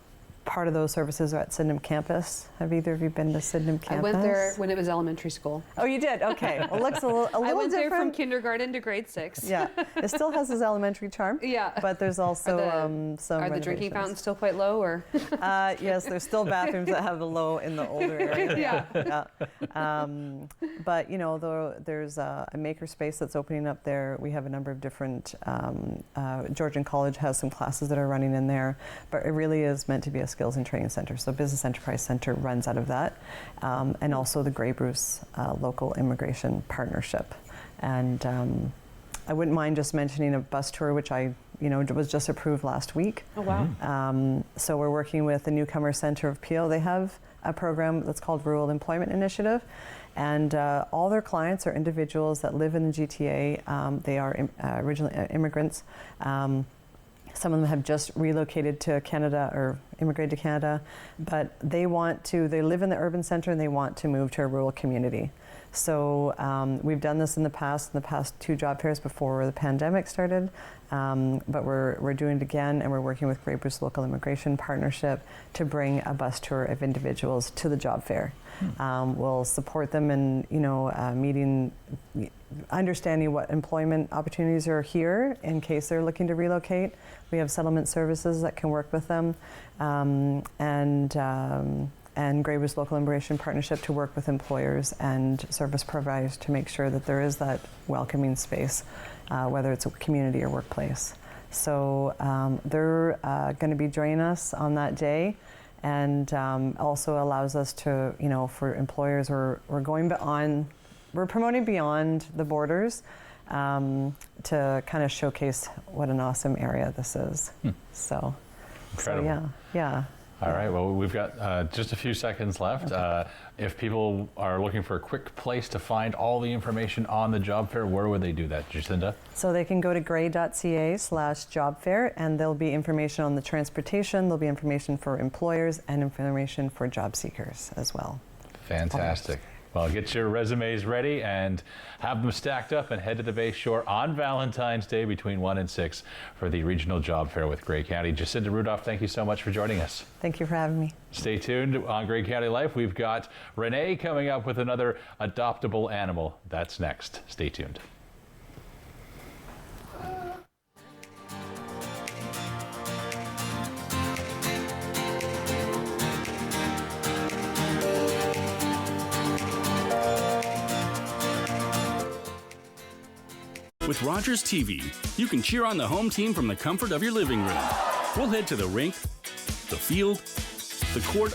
part of those services are at Sydenham campus. Have either of you been to Sydenham campus? I went there when it was elementary school. Oh, you did? Okay. Well, it looks a little different. I went there from kindergarten to grade 6. Yeah. It still has its elementary charm. Yeah. But there's also some Are the drinking fountains still quite low, or? Yes, there's still bathrooms that have the low in the older area. Yeah. But there's a maker space that's opening up there. We have a number of different. Georgian College has some classes that are running in there, but it really is meant to be a skills and training center. So Business Enterprise Center runs out of that, and also the Grey Bruce local immigration partnership. And I wouldn't mind just mentioning a bus tour, which was just approved last week. Oh wow! So we're working with the Newcomer Center of Peel. They have a program that's called Rural Employment Initiative, and all their clients are individuals that live in the GTA. They are originally immigrants. Some of them have just relocated to Canada or immigrated to Canada, but they live in the urban center and they want to move to a rural community. So we've done this in the past 2 job fairs before the pandemic started, but we're doing it again, and we're working with Grey Bruce Local Immigration Partnership to bring a bus tour of individuals to the job fair. We'll support them in understanding what employment opportunities are here in case they're looking to relocate. We have settlement services that can work with them, and Grey Bruce Local Immigration Partnership to work with employers and service providers to make sure that there is that welcoming space, whether it's a community or workplace. So they're going to be joining us on that day, and also allows us to, for employers, we're going beyond, we're promoting beyond the borders to kind of showcase what an awesome area this is. So, incredible. Yeah. All right, well, we've got just a few seconds left. Okay. If people are looking for a quick place to find all the information on the job fair, where would they do that, Jacinda? So they can go to grey.ca/job fair, and there'll be information on the transportation, there'll be information for employers, and information for job seekers as well. Fantastic. Well, get your resumes ready and have them stacked up and head to the Bay Shore on Valentine's Day between 1 and 6 for the Regional Job Fair with Grey County. Jacinda Rudolph, thank you so much for joining us. Thank you for having me. Stay tuned on Grey County Life. We've got Renee coming up with another adoptable animal. That's next. Stay tuned. With Rogers TV, you can cheer on the home team from the comfort of your living room. We'll head to the rink, the field, the court,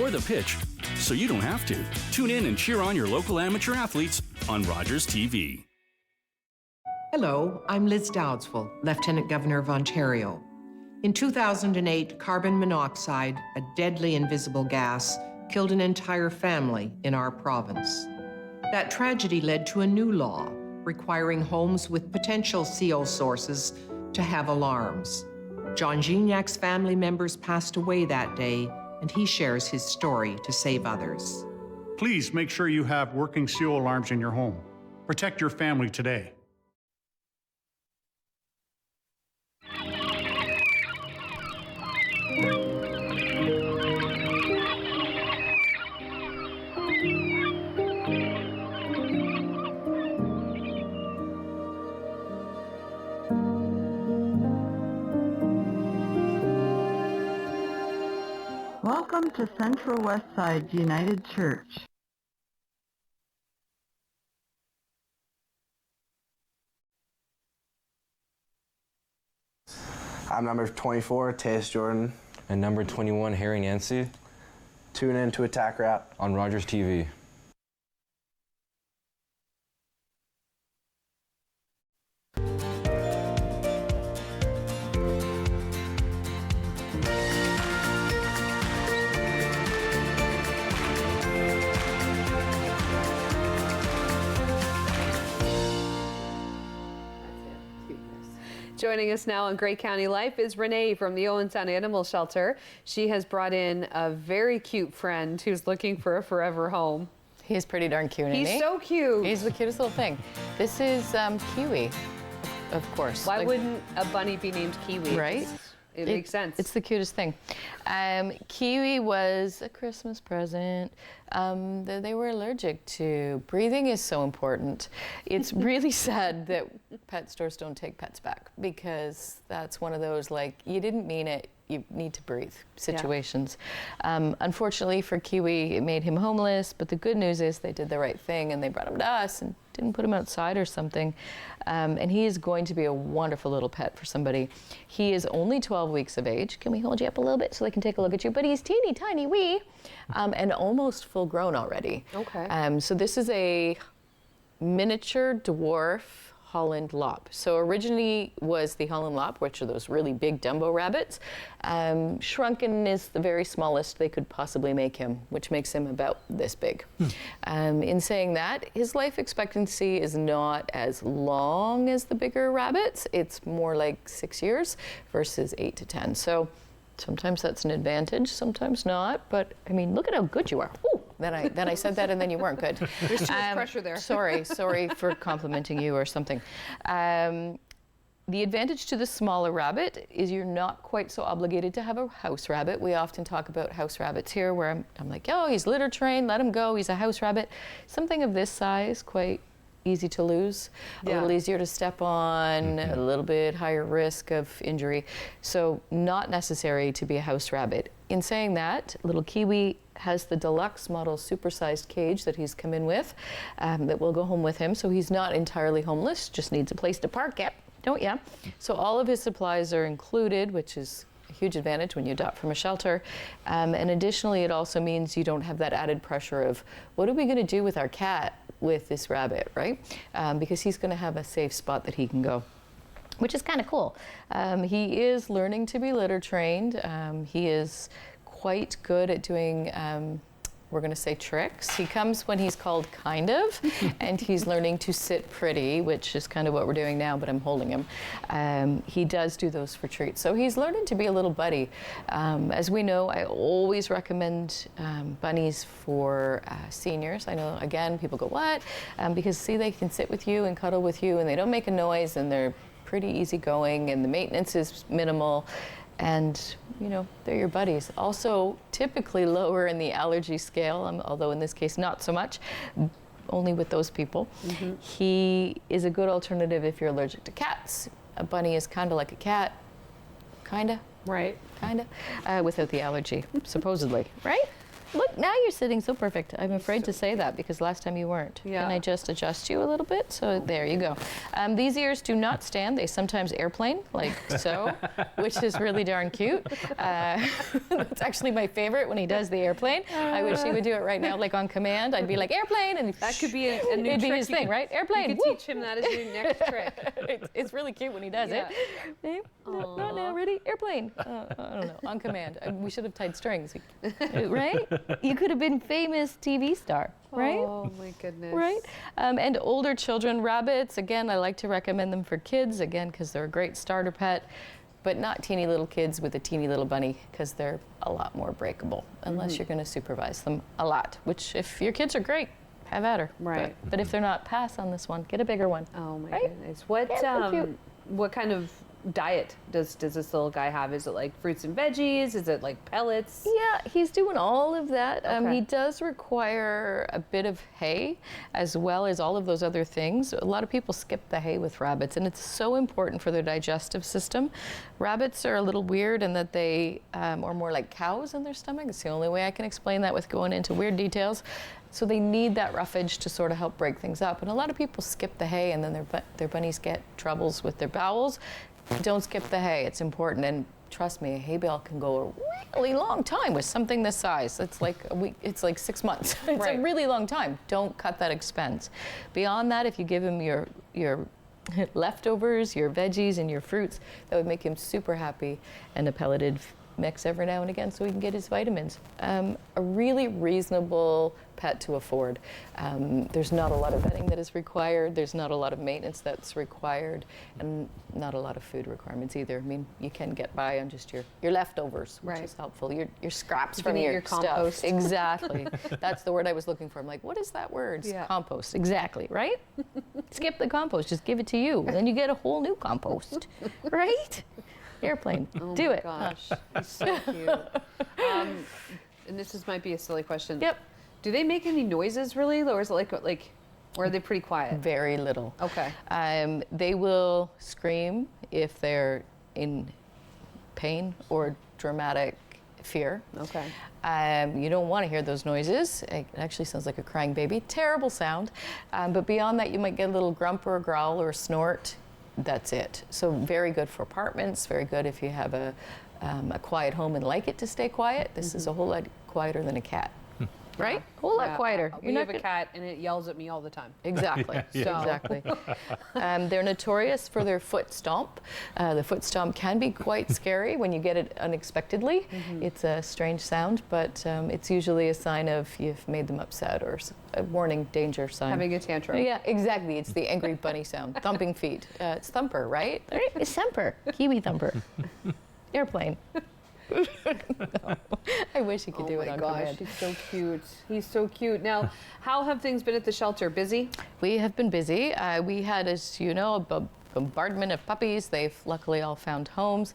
or the pitch, so you don't have to. Tune in and cheer on your local amateur athletes on Rogers TV. Hello, I'm Liz Dowdswell, Lieutenant Governor of Ontario. In 2008, carbon monoxide, a deadly invisible gas, killed an entire family in our province. That tragedy led to a new law requiring homes with potential CO sources to have alarms. John Gignac's family members passed away that day, and he shares his story to save others. Please make sure you have working CO alarms in your home. Protect your family today. Welcome to Central Westside United Church. I'm number 24, Tays Jordan. And number 21, Harry Nancy. Tune in to Attack Rap on Rogers TV. Joining us now on Great County Life is Renee from the Owen Sound Animal Shelter. She has brought in a very cute friend who's looking for a forever home. He's pretty darn cute, isn't he? He's so cute. He's the cutest little thing. This is Kiwi, of course. Why wouldn't a bunny be named Kiwi? Right? It makes sense. It's the cutest thing. Kiwi was a Christmas present that they were allergic to. Breathing is so important. It's really sad that pet stores don't take pets back, because that's one of those, like, you didn't mean it, you need to breathe situations. Unfortunately for Kiwi, it made him homeless, but the good news is they did the right thing and they brought him to us and didn't put him outside or something. And he is going to be a wonderful little pet for somebody. He is only 12 weeks of age. Can we hold you up a little bit so they can take a look at you? But he's teeny tiny wee and almost full grown already. Okay. So this is a miniature dwarf Holland Lop. So originally was the Holland Lop, which are those really big Dumbo rabbits. Shrunken is the very smallest they could possibly make him, which makes him about this big. In saying that, his life expectancy is not as long as the bigger rabbits. It's more like 6 years versus 8 to 10. So sometimes that's an advantage, sometimes not. But I mean, look at how good you are. Ooh. Then I said that and then you weren't good. There's too much pressure there. Sorry for complimenting you or something. The advantage to the smaller rabbit is you're not quite so obligated to have a house rabbit. We often talk about house rabbits here, where I'm like, oh, he's litter trained, let him go, he's a house rabbit. Something of this size, quite easy to lose, a little easier to step on, a little bit higher risk of injury. So not necessary to be a house rabbit. In saying that, little Kiwi has the deluxe model supersized cage that he's come in with that will go home with him. So he's not entirely homeless, just needs a place to park it, don't ya? So all of his supplies are included, which is a huge advantage when you adopt from a shelter. And additionally, it also means you don't have that added pressure of, what are we gonna do with our cat with this rabbit, right? Because he's gonna have a safe spot that he can go, which is kind of cool. He is learning to be litter trained. He is quite good at doing, we're gonna say tricks. He comes when he's called kind of, and he's learning to sit pretty, which is kind of what we're doing now, but I'm holding him. He does do those for treats. So he's learning to be a little buddy. As we know, I always recommend bunnies for seniors. I know, again, people go, what? Because see, they can sit with you and cuddle with you, and they don't make a noise, and they're pretty easygoing, and the maintenance is minimal. And, you know, they're your buddies. Also, typically lower in the allergy scale, although in this case not so much, only with those people. He is a good alternative if you're allergic to cats. A bunny is kind of like a cat, kinda. Right. Kinda, without the allergy, supposedly, right? Look, now you're sitting so perfect. I'm afraid to say that because last time you weren't. Yeah. Can I just adjust you a little bit? So there you go. These ears do not stand. They sometimes airplane, like so, which is really darn cute. That's actually my favorite when he does the airplane. I wish he would do it right now, like on command. I'd be like, airplane, and that could be a new it'd trick. be his thing, right? Airplane. You could teach him that as your next trick. It's really cute when he does it. No, no, ready? Airplane. I don't know, on command. We should have tied strings, right? You could have been famous TV star, right? Oh my goodness. Right? And older children, rabbits, again, I like to recommend them for kids, again, because they're a great starter pet, but not teeny little kids with a teeny little bunny, because they're a lot more breakable, unless you're going to supervise them a lot, which if your kids are great, have at her. Right. But if they're not, pass on this one. Get a bigger one. Oh my right? goodness. What kind of diet does this little guy have? Is it like fruits and veggies? Is it like pellets? Yeah, he's doing all of that. Okay. He does require a bit of hay as well as all of those other things. A lot of people skip the hay with rabbits, and it's so important for their digestive system. Rabbits are a little weird in that they are more like cows in their stomach. It's the only way I can explain that with going into weird details. So they need that roughage to sort of help break things up. And a lot of people skip the hay, and then their bunnies get troubles with their bowels. Don't skip the hay. It's important. And trust me, a hay bale can go a really long time with something this size. It's like a week. It's like 6 months. It's a really long time. Don't cut that expense. Beyond that, if you give him your leftovers, your veggies, and your fruits, that would make him super happy, and a pelleted mix every now and again so he can get his vitamins. A really reasonable pet to afford. There's not a lot of vetting that is required. There's not a lot of maintenance that's required, and not a lot of food requirements either. I mean, you can get by on just your leftovers, which is helpful. Your scraps from your compost. stuff. Exactly. That's the word I was looking for. I'm like, what is that word? Yeah. Compost. Exactly, right? Skip the compost. Just give it to you. Then you get a whole new compost, right? Airplane. Oh Do my it. gosh, he's so cute. And might be a silly question. Yep. Do they make any noises really, or is it like, or are they pretty quiet? Very little. Okay. They will scream if they're in pain or dramatic fear. Okay. You don't want to hear those noises. It actually sounds like a crying baby. Terrible sound. But beyond that, you might get a little grump or a growl or a snort. That's it. So very good for apartments, very good if you have a quiet home and like it to stay quiet. This is a whole lot quieter than a cat, right? A whole lot quieter. We have a cat and it yells at me all the time. Exactly. Exactly. They're notorious for their foot stomp. The foot stomp can be quite scary when you get it unexpectedly. It's a strange sound, but it's usually a sign of you've made them upset or a warning danger sign. Having a tantrum. Yeah, exactly. It's the angry bunny sound. Thumping feet. It's thumper, right? It's thumper. Kiwi thumper. Airplane. I wish he could do it on command. He's so cute. He's so cute. Now, how have things been at the shelter? Busy? We have been busy. We had, as you know, a bombardment of puppies. They've luckily all found homes.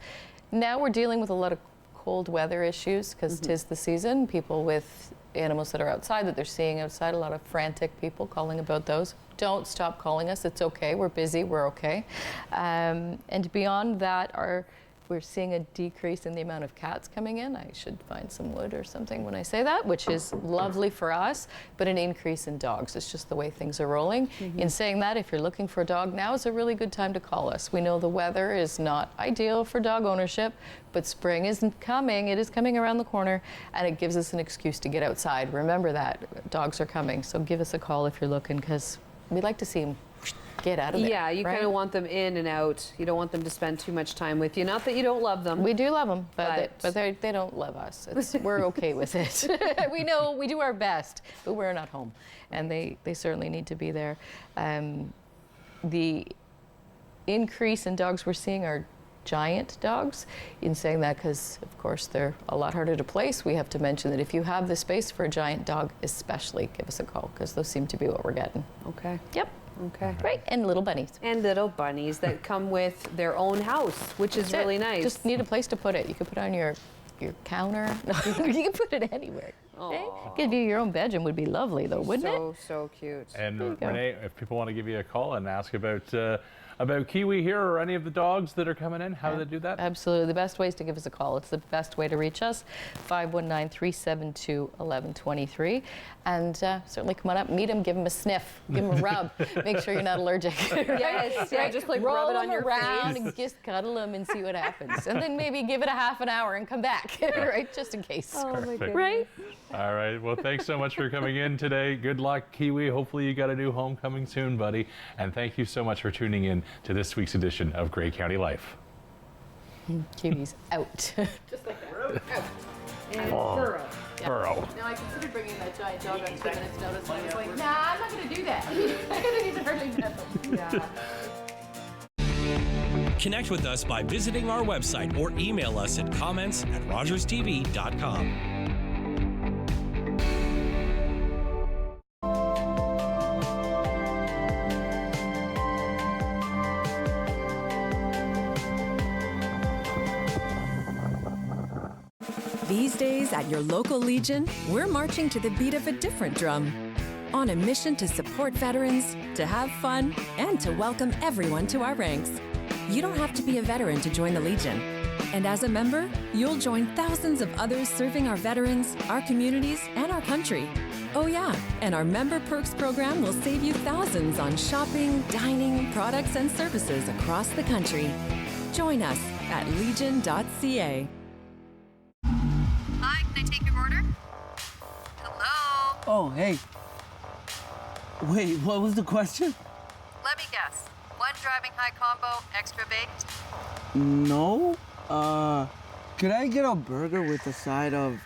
Now we're dealing with a lot of cold weather issues because 'tis the season. People with animals that are outside that they're seeing outside, a lot of frantic people calling about those. Don't stop calling us. It's okay. We're busy. We're okay. And beyond that, we're seeing a decrease in the amount of cats coming in. I should find some wood or something when I say that, which is lovely for us, but an increase in dogs. It's just the way things are rolling. In saying that, if you're looking for a dog, now is a really good time to call us. We know the weather is not ideal for dog ownership, but spring isn't coming. It is coming around the corner, and it gives us an excuse to get outside. Remember that. Dogs are coming, so give us a call if you're looking, because we'd like to see them get out of there. Yeah, you kind of want them in and out. You don't want them to spend too much time with you. Not that you don't love them. We do love them, but they don't love us. We're okay with it. We know we do our best, but we're not home, and they certainly need to be there. The increase in dogs we're seeing are giant dogs. In saying that, because of course they're a lot harder to place, we have to mention that if you have the space for a giant dog, especially give us a call, because those seem to be what we're getting. Okay. Yep. Okay. Right, and little bunnies. And little bunnies that come with their own house, which is really nice. Just need a place to put it. You could put it on your counter. You can put it anywhere. Okay? Give you your own bedroom would be lovely, though, wouldn't it? So cute. And Renee, if people want to give you a call and ask about Kiwi here or any of the dogs that are coming in, how do they do that? Absolutely. The best way is to give us a call. It's the best way to reach us, 519-372-1123. And certainly come on up, meet him, give him a sniff, give him a rub. Make sure you're not allergic. Yes, yeah, just like roll rub it on your around face. and just cuddle him and see what happens. And then maybe give it a half an hour and come back, right? Just in case. Oh my goodness. Right? All right. Well, thanks so much for coming in today. Good luck, Kiwi. Hopefully you got a new home coming soon, buddy. And thank you so much for tuning in to this week's edition of Grey County Life. Kiwi's out. Just like that. Out. And burrow. Burrow. Now, I considered bringing that giant dog on 2 minutes notice, and I was like, nah, I'm not going to do that. I think he's hardly mental. Yeah. Connect with us by visiting our website or email us at comments@rogerstv.com. These days at your local Legion, we're marching to the beat of a different drum. On a mission to support veterans, to have fun, and to welcome everyone to our ranks. You don't have to be a veteran to join the Legion. And as a member, you'll join thousands of others serving our veterans, our communities, and our country. Oh yeah, and our Member Perks program will save you thousands on shopping, dining, products, and services across the country. Join us at legion.ca. Hi, can I take your order? Hello? Oh, hey. Wait, what was the question? Let me guess. One driving high combo, extra baked? No. Could I get a burger with a side of